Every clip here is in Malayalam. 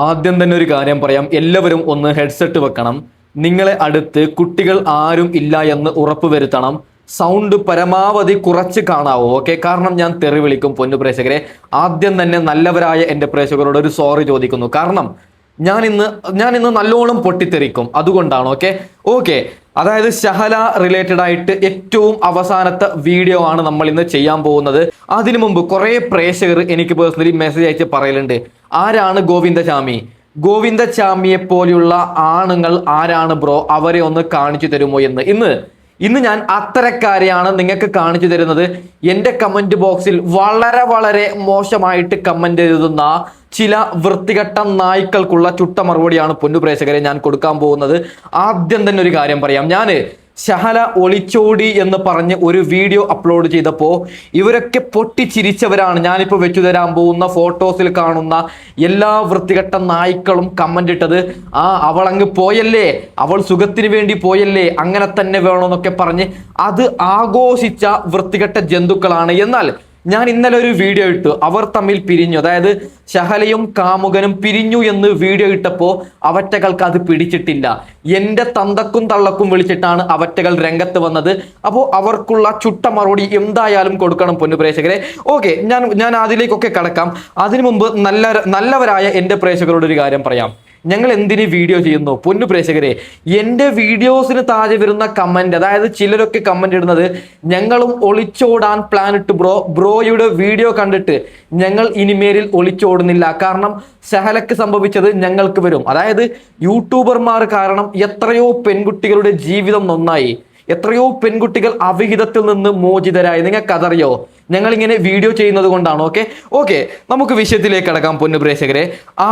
ആദ്യം തന്നെ ഒരു കാര്യം പറയാം, എല്ലാവരും ഒന്ന് ഹെഡ്സെറ്റ് വെക്കണം. നിങ്ങളെ അടുത്ത് കുട്ടികൾ ആരും ഇല്ല എന്ന് ഉറപ്പുവരുത്തണം. സൗണ്ട് പരമാവധി കുറച്ച് കാണാവോ? ഓക്കെ, കാരണം ഞാൻ തെറി വിളിക്കും പൊന്നു പ്രേക്ഷകരെ. ആദ്യം തന്നെ നല്ലവരായ എൻ്റെ പ്രേക്ഷകരോട് ഒരു സോറി ചോദിക്കുന്നു. കാരണം ഞാൻ ഇന്ന് നല്ലോണം പൊട്ടിത്തെറിക്കും, അതുകൊണ്ടാണ്. ഓക്കെ ഓക്കെ അതായത് ഷഹല റിലേറ്റഡ് ആയിട്ട് ഏറ്റവും അവസാനത്തെ വീഡിയോ ആണ് നമ്മൾ ഇന്ന് ചെയ്യാൻ പോകുന്നത്. അതിനു മുമ്പ് കുറെ പ്രേക്ഷകർ എനിക്ക് പേഴ്സണലി മെസ്സേജ് അയച്ച് പറയലുണ്ട്, ആരാണ് ഗോവിന്ദചാമിയെ പോലെയുള്ള ആണുങ്ങൾ ആരാണ് ബ്രോ, അവരെ ഒന്ന് കാണിച്ചു തരുമോ എന്ന്. ഇന്ന് ഞാൻ അത്തരക്കാരെയാണ് നിങ്ങൾക്ക് കാണിച്ചു തരുന്നത്. എൻ്റെ കമന്റ് ബോക്സിൽ വളരെ വളരെ മോശമായിട്ട് കമന്റ് എഴുതുന്ന ചില വൃത്തികെട്ട നായ്ക്കൾക്കുള്ള ചുട്ട മറുപടിയാണ് പൊന്നു പ്രേക്ഷകരെ ഞാൻ കൊടുക്കാൻ പോകുന്നത്. ആദ്യം തന്നെ ഒരു കാര്യം പറയാം, ഞാൻ ഷഹല ഒളിച്ചോടി എന്ന് പറഞ്ഞ് ഒരു വീഡിയോ അപ്ലോഡ് ചെയ്തപ്പോൾ ഇവരൊക്കെ പൊട്ടിച്ചിരിച്ചവരാണ്. ഞാനിപ്പോൾ വെച്ചു തരാൻ പോകുന്ന ഫോട്ടോസിൽ കാണുന്ന എല്ലാ വൃത്തികെട്ട നായ്ക്കളും കമന്റ് ഇട്ടത്, അവൾ അങ്ങ് പോയല്ലേ, അവൾ സുഖത്തിന് വേണ്ടി പോയല്ലേ, അങ്ങനെ തന്നെ വേണമെന്നൊക്കെ പറഞ്ഞ് അത് ആഘോഷിച്ച വൃത്തികെട്ട ജന്തുക്കളാണ്. എന്നാൽ ഞാൻ ഇന്നലെ ഒരു വീഡിയോ ഇട്ടു, അവർ തമ്മിൽ പിരിഞ്ഞു, അതായത് ഷഹലയും കാമുകനും പിരിഞ്ഞു എന്ന് വീഡിയോ ഇട്ടപ്പോൾ അവറ്റകൾക്ക് അത് പിടിച്ചിട്ടില്ല. എൻ്റെ തന്തക്കും തള്ളക്കും വിളിച്ചിട്ടാണ് അവറ്റകൾ രംഗത്ത് വന്നത്. അപ്പോൾ അവർക്കുള്ള ചുട്ട മറുപടി എന്തായാലും കൊടുക്കണം പൊന്നു പ്രേക്ഷകരെ. ഓക്കെ, ഞാൻ അതിലേക്കൊക്കെ കടക്കാം. അതിനു മുമ്പ് നല്ലവരായ എൻ്റെ പ്രേക്ഷകരോട് ഒരു കാര്യം പറയാം, ഞങ്ങൾ എന്തിന് വീഡിയോ ചെയ്യുന്നു പൊന്നു പ്രേക്ഷകരെ. എൻ്റെ വീഡിയോസിന് താഴെ വരുന്ന കമന്റ്, അതായത് ചിലരൊക്കെ കമന്റ് ഇടുന്നത്, ഞങ്ങളും ഒളിച്ചോടാൻ പ്ലാൻ ഇട്ട് ബ്രോയുടെ വീഡിയോ കണ്ടിട്ട് ഞങ്ങൾ ഇനിമേലിൽ ഒളിച്ചോടുന്നില്ല, കാരണം ഷഹലക്ക് സംഭവിച്ചത് ഞങ്ങൾക്ക് വരും. അതായത് യൂട്യൂബർമാർ കാരണം എത്രയോ പെൺകുട്ടികളുടെ ജീവിതം നന്നായി, എത്രയോ പെൺകുട്ടികൾ അവിഹിതത്തിൽ നിന്ന് മോചിതരായി. നിങ്ങൾക്ക് അതറിയോ? ഞങ്ങൾ ഇങ്ങനെ വീഡിയോ ചെയ്യുന്നത് കൊണ്ടാണ്. ഓക്കെ നമുക്ക് വിഷയത്തിലേക്ക് കടക്കാം പൊന്നു പ്രേക്ഷകരെ.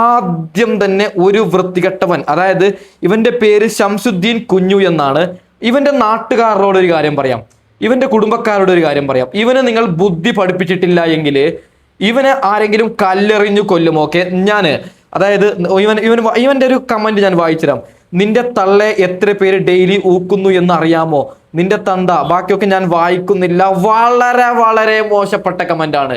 ആദ്യം തന്നെ ഒരു വൃത്തികെട്ടവൻ, അതായത് ഇവന്റെ പേര് ശംസുദ്ദീൻ കുഞ്ഞു എന്നാണ്. ഇവന്റെ നാട്ടുകാരോട് ഒരു കാര്യം പറയാം, ഇവന്റെ കുടുംബക്കാരോട് ഒരു കാര്യം പറയാം, ഇവന് നിങ്ങൾ ബുദ്ധി പഠിപ്പിച്ചിട്ടില്ല എങ്കിൽ ഇവനെ ആരെങ്കിലും കല്ലെറിഞ്ഞു കൊല്ലും. ഓക്കെ, അതായത് ഇവന്റെ ഒരു കമന്റ് ഞാൻ വായിച്ചുതരാം. നിന്റെ തള്ളെ എത്ര പേര് ഡെയിലി ഊക്കുന്നു എന്ന് അറിയാമോ? നിന്റെ തന്ത. ബാക്കിയൊക്കെ ഞാൻ വായിക്കുന്നില്ല. വളരെ വളരെ മോശപ്പെട്ട കമന്റ് ആണ്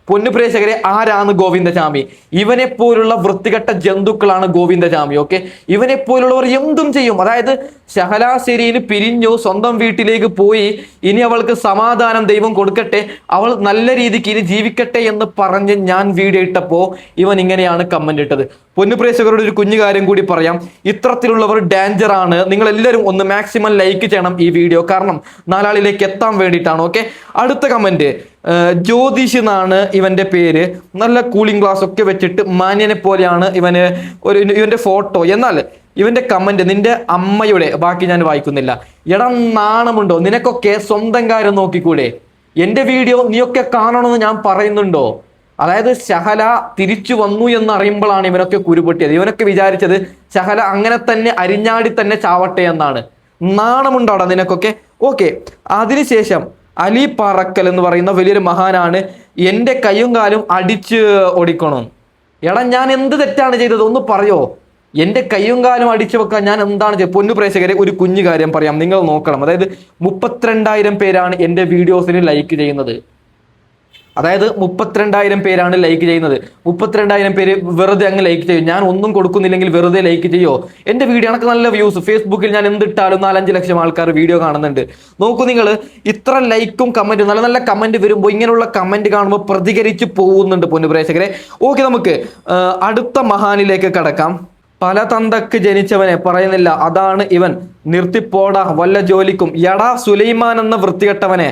പൊന്നു പ്രേക്ഷകരെ. ആരാണ് ഗോവിന്ദചാമി? ഇവനെ പോലുള്ള വൃത്തികെട്ട ജന്തുക്കളാണ് ഗോവിന്ദചാമി. ഓക്കെ, ഇവനെ പോലുള്ളവർ എന്തും ചെയ്യും. അതായത് ഷഹല ശരീന് പിരിഞ്ഞു, സ്വന്തം വീട്ടിലേക്ക് പോയി, ഇനി അവൾക്ക് സമാധാനം ദൈവം കൊടുക്കട്ടെ, അവൾ നല്ല രീതിക്ക് ഇനി ജീവിക്കട്ടെ എന്ന് പറഞ്ഞ് ഞാൻ വീഡിയോ ഇട്ടപ്പോൾ ഇവൻ ഇങ്ങനെയാണ് കമന്റ് ഇട്ടത്. പൊന്നു പ്രേക്ഷകരോട് ഒരു കുഞ്ഞു കാര്യം കൂടി പറയാം, ഇത്തരത്തിലുള്ളവർ ഡേഞ്ചർ ആണ്. നിങ്ങൾ എല്ലാവരും ഒന്ന് മാക്സിമം ലൈക്ക് ചെയ്യണം ഈ വീഡിയോ, കാരണം നാലാളിലേക്ക് എത്താൻ വേണ്ടിയിട്ടാണ്. ഓക്കെ, അടുത്ത കമന്റ് ജ്യോതിഷ് എന്നാണ് ഇവന്റെ പേര്. നല്ല കൂളിംഗ് ഗ്ലാസ് ഒക്കെ വെച്ചിട്ട് മാന്യനെ പോലെയാണ് ഇവന്റെ ഫോട്ടോ. എന്നാൽ ഇവന്റെ കമന്റ്, നിന്റെ അമ്മയുടെ, ബാക്കി ഞാൻ വായിക്കുന്നില്ല. എടാ നാണമുണ്ടോ നിനക്കൊക്കെ? സ്വന്തം കാര്യം നോക്കിക്കൂടെ? എന്റെ വീഡിയോ നീയൊക്കെ കാണണമെന്ന് ഞാൻ പറയുന്നുണ്ടോ? അതായത് ഷഹല തിരിച്ചു വന്നു എന്ന് അറിയുമ്പോഴാണ് ഇവനൊക്കെ കുരുപൊട്ടിയത്. ഇവനൊക്കെ വിചാരിച്ചത് ഷഹല അങ്ങനെ തന്നെ അരിഞ്ഞാടി തന്നെ ചാവട്ടെ എന്നാണ്. നാണമുണ്ടോടാ നിനക്കൊക്കെ? ഓക്കെ, അതിനുശേഷം അലി പാറക്കൽ എന്ന് പറയുന്ന വലിയൊരു മഹാനാണ്, എൻ്റെ കയ്യും കാലും അടിച്ച് ഓടിക്കണം. എടാ ഞാൻ എന്ത് തെറ്റാണ് ചെയ്തത് ഒന്ന് പറയോ? എൻ്റെ കയ്യും കാലും അടിച്ചു വെക്കാൻ ഞാൻ എന്താണ് ചെയ്തത്? പൊന്നു പ്രേക്ഷകരെ ഒരു കുഞ്ഞു കാര്യം പറയാം, നിങ്ങൾ നോക്കണം. അതായത് 32,000 പേരാണ് എൻ്റെ വീഡിയോസിന് ലൈക്ക് ചെയ്യുന്നത്. അതായത് 32,000 പേരാണ് ലൈക്ക് ചെയ്യുന്നത്. 32,000 പേര് വെറുതെ അങ്ങ് ലൈക്ക് ചെയ്യും. ഞാൻ ഒന്നും കൊടുക്കുന്നില്ലെങ്കിൽ വെറുതെ ലൈക്ക് ചെയ്യോ? എൻ്റെ വീഡിയോ എനിക്ക് നല്ല വ്യൂസ്, ഫേസ്ബുക്കിൽ ഞാൻ എന്തിട്ടാലും 4-5 ലക്ഷം ആൾക്കാർ വീഡിയോ കാണുന്നുണ്ട്. നോക്കൂ നിങ്ങൾ, ഇത്ര ലൈക്കും കമന്റും നല്ല നല്ല കമന്റ് വരുമ്പോൾ ഇങ്ങനെയുള്ള കമന്റ് കാണുമ്പോൾ പ്രതികരിച്ച് പോകുന്നുണ്ട് പൊന്നു പ്രേക്ഷകരെ. ഓക്കെ, നമുക്ക് അടുത്ത മഹാനിലേക്ക് കടക്കാം. പല തന്തക്ക് ജനിച്ചവനെ പറയുന്നില്ല, അതാണ് ഇവൻ, നിർത്തിപ്പോടാ വല്ല ജോലിക്കും. എടാ സുലൈമാൻ എന്ന വൃത്തികെട്ടവനെ,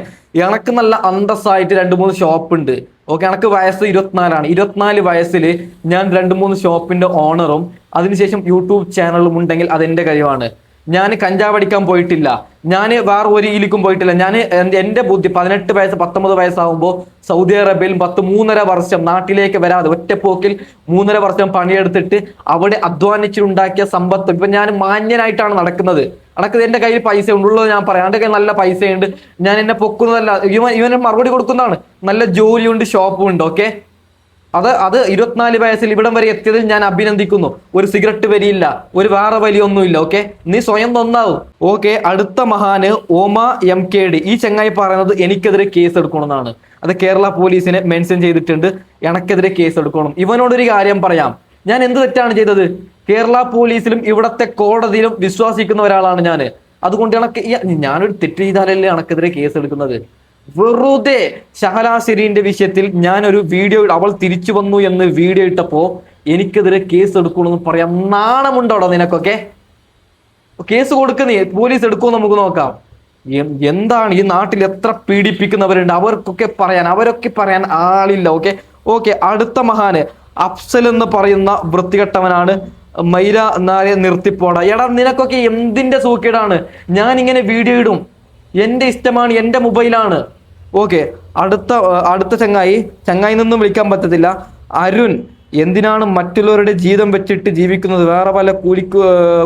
എനക്ക് നല്ല അന്തസ്സായിട്ട് 2-3 ഷോപ്പ് ഉണ്ട്. ഓക്കെ, എനക്ക് വയസ്സ് 24 ആണ്. 24 വയസ്സിൽ ഞാൻ 2-3 ഷോപ്പിന്റെ ഓണറും അതിനുശേഷം യൂട്യൂബ് ചാനലും ഉണ്ടെങ്കിൽ അതെന്റെ കഴിവാണ്. ഞാൻ കഞ്ചാവ് അടിക്കാൻ പോയിട്ടില്ല, ഞാൻ വേറെ ഒരു ഇലിക്കും പോയിട്ടില്ല. ഞാൻ എൻ്റെ ബുദ്ധി 18 വയസ്സ് 19 വയസ്സാകുമ്പോൾ സൗദി അറേബ്യയിൽ 3.5 വർഷം നാട്ടിലേക്ക് വരാതെ ഒറ്റപ്പോക്കിൽ 3.5 വർഷം പണിയെടുത്തിട്ട് അവിടെ അധ്വാനിച്ചുണ്ടാക്കിയ സമ്പത്ത് ഇപ്പൊ ഞാൻ മാന്യനായിട്ടാണ് നടക്കുന്നത്. അടക്കത് എൻ്റെ കയ്യിൽ പൈസ ഉണ്ടുള്ളത് ഞാൻ പറയാം, എൻ്റെ കയ്യിൽ നല്ല പൈസയുണ്ട്, ഞാൻ എന്നെ പൊക്കുന്നതല്ല. ഇവന് മറുപടി കൊടുക്കുന്നതാണ്, നല്ല ജോലിയുണ്ട്, ഷോപ്പും ഉണ്ട്. ഓക്കെ, അത് 24 വയസ്സിൽ ഇവിടം വരെ എത്തിയതിൽ ഞാൻ അഭിനന്ദിക്കുന്നു. ഒരു സിഗരറ്റ് വലിയില്ല, ഒരു വേറെ വലിയൊന്നുമില്ല. ഓക്കെ, നീ സ്വയം നന്നാവും. ഓക്കെ, അടുത്ത മഹാന് ഓമ MKD. ഈ ചങ്ങായി പറയുന്നത് എനിക്കെതിരെ കേസ് എടുക്കണമെന്നാണ്. അത് കേരള പോലീസിനെ മെൻഷൻ ചെയ്തിട്ടുണ്ട്, എനക്കെതിരെ കേസ് എടുക്കണം. ഇവനോടൊരു കാര്യം പറയാം, ഞാൻ എന്ത് തെറ്റാണ് ചെയ്തത്? കേരള പോലീസിലും ഇവിടത്തെ കോടതിയിലും വിശ്വസിക്കുന്ന ഒരാളാണ് ഞാൻ. അതുകൊണ്ട് ഞാനൊരു തെറ്റ് ചെയ്താലല്ലേ എനക്കെതിരെ കേസ് എടുക്കുന്നത്? വെറുതെ ഷഹല ഷെരീന്റെ വിഷയത്തിൽ ഞാനൊരു വീഡിയോ, അവൾ തിരിച്ചു വന്നു എന്ന് വീഡിയോ ഇട്ടപ്പോ എനിക്കെതിരെ കേസ് എടുക്കണമെന്ന് പറയാം. നാണമുണ്ടോടോ നിനക്കൊക്കെ? കേസ് കൊടുക്കുന്നേ, പോലീസ് എടുക്കുമെന്ന് നമുക്ക് നോക്കാം. എന്താണ് ഈ നാട്ടിൽ എത്ര പീഡിപ്പിക്കുന്നവരുണ്ട്, അവരൊക്കെ പറയാൻ ആളില്ല. ഓക്കെ അടുത്ത മഹാന് അഫ്സൽ എന്ന് പറയുന്ന വൃത്തികെട്ടവനാണ്. മൈര നാരെ നിർത്തിപ്പോട. എടാ നിനക്കൊക്കെ എന്തിന്റെ സൂക്കേടാണ്? ഞാൻ ഇങ്ങനെ വീഡിയോ ഇടും, എന്റെ ഇഷ്ടമാണ്, എന്റെ മൊബൈലാണ്. ഓക്കെ അടുത്ത ചങ്ങായി നിന്നും വിളിക്കാൻ പറ്റത്തില്ല. അരുൺ, എന്തിനാണ് മറ്റുള്ളവരുടെ ജീവിതം വെച്ചിട്ട് ജീവിക്കുന്നത്? വേറെ പല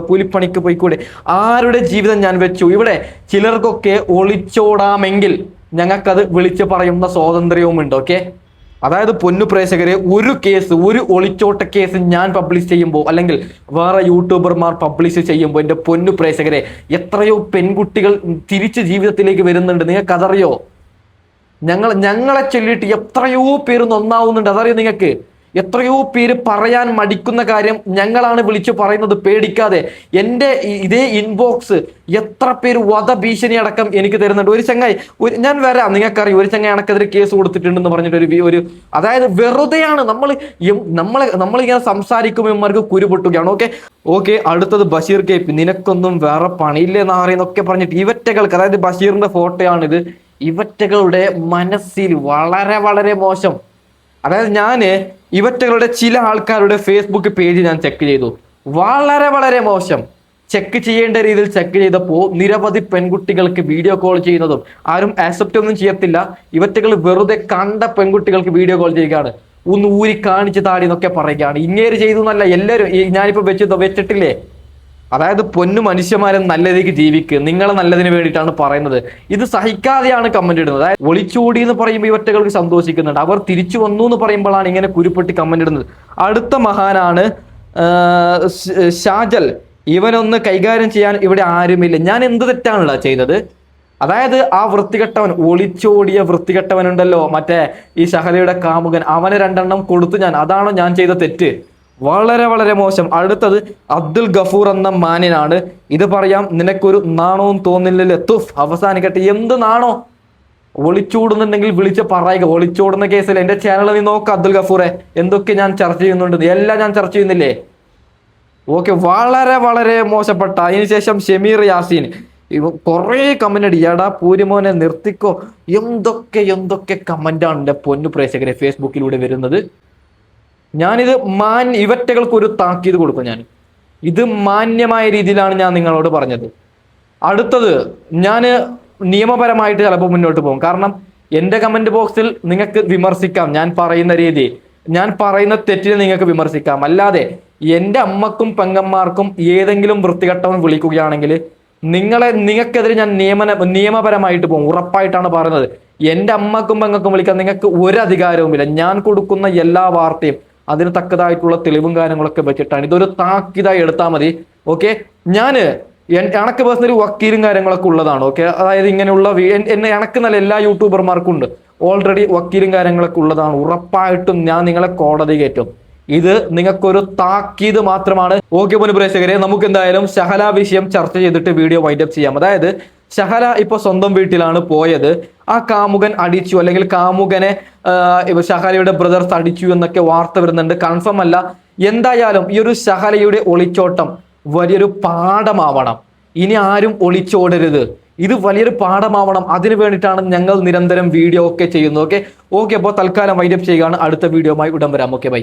കൂലിപ്പണിക്ക് പോയിക്കൂടെ? ആരുടെ ജീവിതം ഞാൻ വെച്ചു? ഇവിടെ ചിലർക്കൊക്കെ ഒളിച്ചോടാമെങ്കിൽ ഞങ്ങൾക്കത് വിളിച്ചു പറയുന്ന സ്വാതന്ത്ര്യവുമുണ്ട്. അതായത് പൊന്നു പ്രേക്ഷകരെ, ഒരു ഒളിച്ചോട്ട കേസ് ഞാൻ പബ്ലിഷ് ചെയ്യുമ്പോൾ, അല്ലെങ്കിൽ വേറെ യൂട്യൂബർമാർ പബ്ലിഷ് ചെയ്യുമ്പോൾ, എൻ്റെ പൊന്നു പ്രേക്ഷകരെ, എത്രയോ പെൺകുട്ടികൾ തിരിച്ച് ജീവിതത്തിലേക്ക് വരുന്നുണ്ട്. നിങ്ങൾക്കതറിയോ? ഞങ്ങളെ ചൊല്ലിയിട്ട് എത്രയോ പേര് നന്നാവുന്നുണ്ട്. അതറിയോ നിങ്ങൾക്ക്? എത്രയോ പേര് പറയാൻ മടിക്കുന്ന കാര്യം ഞങ്ങളാണ് വിളിച്ചു പറയുന്നത്. പേടിക്കാതെ എൻ്റെ ഇതേ ഇൻബോക്സ് എത്ര പേര് വധഭീഷണി അടക്കം എനിക്ക് തരുന്നുണ്ട്. ഒരു ചങ്ങായി, ഞാൻ വരാം, നിങ്ങൾക്കറിയാം, ഒരു ചങ്ങായി എനക്കെതിരെ കേസ് കൊടുത്തിട്ടുണ്ടെന്ന് പറഞ്ഞിട്ട് ഒരു അതായത് വെറുതെയാണ് നമ്മളിങ്ങനെ സംസാരിക്കുമ്പോൾ ഇവന്മാർക്ക് കുരുപൊട്ടുകയാണ്. ഓക്കെ അടുത്തത് ബഷീർ കേപ്പ്. നിനക്കൊന്നും വേറെ പണിയില്ലെന്ന് അറിയുന്നൊക്കെ പറഞ്ഞിട്ട് ഇവറ്റകൾക്ക്, അതായത് ബഷീറിന്റെ ഫോട്ടോയാണിത്, ഇവറ്റകളുടെ മനസ്സിൽ വളരെ വളരെ മോശം. അതായത് ഞാന് ഇവറ്റകളുടെ ചില ആൾക്കാരുടെ ഫേസ്ബുക്ക് പേജ് ഞാൻ ചെക്ക് ചെയ്തു. വളരെ വളരെ മോശം. ചെക്ക് ചെയ്യേണ്ട രീതിയിൽ ചെക്ക് ചെയ്തപ്പോൾ നിരവധി പെൺകുട്ടികൾക്ക് വീഡിയോ കോൾ ചെയ്യുന്നതും ആരും ആക്സെപ്റ്റ് ഒന്നും ചെയ്യത്തില്ല. ഇവറ്റകൾ വെറുതെ കണ്ട പെൺകുട്ടികൾക്ക് വീഡിയോ കോൾ ചെയ്യുകയാണ്. ഒന്ന് ഊരി കാണിച്ച് താടി എന്നൊക്കെ പറയുകയാണ്. ഇങ്ങേര് ചെയ്തു എന്നല്ല, എല്ലാവരും ഞാനിപ്പോ വെച്ചിട്ടില്ലേ. അതായത് പൊന്നു മനുഷ്യന്മാരെ നല്ല രീതിക്ക് ജീവിക്കുക, നിങ്ങളെ നല്ലതിന് വേണ്ടിയിട്ടാണ് പറയുന്നത്. ഇത് സഹിക്കാതെയാണ് കമന്റ് ഇടുന്നത്. അതായത് ഒളിച്ചോടി എന്ന് പറയുമ്പോൾ ഇവറ്റകൾക്ക് സന്തോഷിക്കുന്നുണ്ട്, അവർ തിരിച്ചു വന്നു എന്ന് പറയുമ്പോഴാണ് ഇങ്ങനെ കുരുപ്പെട്ടി കമന്റ് ഇടുന്നത്. അടുത്ത മഹാനാണ് ഷാജൽ. ഇവനൊന്ന് കൈകാര്യം ചെയ്യാൻ ഇവിടെ ആരുമില്ല. ഞാൻ എന്ത് തെറ്റാണല്ലോ ചെയ്തത്? അതായത് ആ വൃത്തികെട്ടവൻ, ഒളിച്ചോടിയ വൃത്തികെട്ടവനുണ്ടല്ലോ, മറ്റേ ഈ ഷഹലയുടെ കാമുകൻ, അവന് 2 എണ്ണം കൊടുത്തു ഞാൻ. അതാണോ ഞാൻ ചെയ്ത തെറ്റ്? വളരെ വളരെ മോശം. അടുത്തത് അബ്ദുൽ ഗഫൂർ എന്ന മാന്യനാണ്. ഇത് പറയാം, നിനക്കൊരു നാണവും തോന്നില്ലല്ലോ? തുഫ്, അവസാനിക്കട്ടെ. എന്ത് നാണോ? ഒളിച്ചോടുന്നുണ്ടെങ്കിൽ വിളിച്ച് പറയുക. ഒളിച്ചോടുന്ന കേസിൽ എന്റെ ചാനൽ നീ നോക്ക അബ്ദുൽ ഗഫൂറെ, എന്തൊക്കെ ഞാൻ ചർച്ച ചെയ്യുന്നുണ്ട്, എല്ലാം ഞാൻ ചർച്ച ചെയ്യുന്നില്ലേ? വളരെ വളരെ മോശപ്പെട്ട. അതിനുശേഷം ഷമീർ യാസീൻ കുറെ കമന്റ് അടി. എടാ പൂരിമോനെ നിർത്തിക്കോ. എന്തൊക്കെ കമന്റാണ് എൻ്റെ പൊന്നു പ്രേക്ഷകരെ ഫേസ്ബുക്കിലൂടെ വരുന്നത്. ഞാനിത് ഇവറ്റകൾക്ക് ഒരു താക്കീത് കൊടുക്കും. ഇത് മാന്യമായ രീതിയിലാണ് ഞാൻ നിങ്ങളോട് പറഞ്ഞത്. അടുത്തത് ഞാൻ നിയമപരമായിട്ട് ചിലപ്പോൾ മുന്നോട്ട് പോകും. കാരണം എൻ്റെ കമന്റ് ബോക്സിൽ നിങ്ങൾക്ക് വിമർശിക്കാം, ഞാൻ പറയുന്ന രീതി, ഞാൻ പറയുന്ന തെറ്റിനെ നിങ്ങൾക്ക് വിമർശിക്കാം. അല്ലാതെ എൻ്റെ അമ്മക്കും പെങ്ങന്മാർക്കും ഏതെങ്കിലും വൃത്തികെട്ടവൻ വിളിക്കുകയാണെങ്കിൽ നിങ്ങൾക്കെതിരെ ഞാൻ നിയമപരമായിട്ട് പോകും. ഉറപ്പായിട്ടാണ് പറയുന്നത്. എൻ്റെ അമ്മക്കും പെങ്ങൾക്കും വിളിക്കാൻ നിങ്ങൾക്ക് ഒരു അധികാരവുമില്ല. ഞാൻ കൊടുക്കുന്ന എല്ലാ വാർത്തയും അതിന് തക്കതായിട്ടുള്ള തെളിവും കാര്യങ്ങളൊക്കെ വെച്ചിട്ടാണ്. ഇതൊരു താക്കീതായി എടുത്താൽ മതി. എനക്ക് പേഴ്സണലി വക്കീലും കാര്യങ്ങളൊക്കെ ഉള്ളതാണ്. അതായത് ഇങ്ങനെയുള്ള എനക്ക് നല്ല എല്ലാ യൂട്യൂബർമാർക്കും ഉണ്ട് ഓൾറെഡി വക്കീലും കാര്യങ്ങളൊക്കെ ഉള്ളതാണ്. ഉറപ്പായിട്ടും ഞാൻ നിങ്ങളെ കോടതി കയറ്റും. ഇത് നിങ്ങൾക്കൊരു താക്കീത് മാത്രമാണ്. പൊന്നു പ്രേക്ഷകരെ, നമുക്ക് എന്തായാലും ഷഹല വിഷയം ചർച്ച ചെയ്തിട്ട് വീഡിയോ വൈൻഡപ്പ് ചെയ്യാം. അതായത് ഷഹല ഇപ്പൊ സ്വന്തം വീട്ടിലാണ് പോയത്. ആ കാമുകൻ അടിച്ചു, അല്ലെങ്കിൽ കാമുകനെ ഷഹലയുടെ ബ്രദർസ് അടിച്ചു എന്നൊക്കെ വാർത്ത വരുന്നുണ്ട്. കൺഫേം അല്ല. എന്തായാലും ഈ ഒരു ഷഹലയുടെ ഒളിച്ചോട്ടം വലിയൊരു പാഠമാവണം. ഇനി ആരും ഒളിച്ചോടരുത്. ഇത് വലിയൊരു പാഠമാവണം. അതിനു വേണ്ടിയിട്ടാണ് ഞങ്ങൾ നിരന്തരം വീഡിയോ ഒക്കെ ചെയ്യുന്നത്. ഓക്കെ അപ്പോൾ തൽക്കാലം വൈൻഡപ്പ് ചെയ്യുകയാണ്. അടുത്ത വീഡിയോയുമായി ഉടൻ വരാം. ബൈ.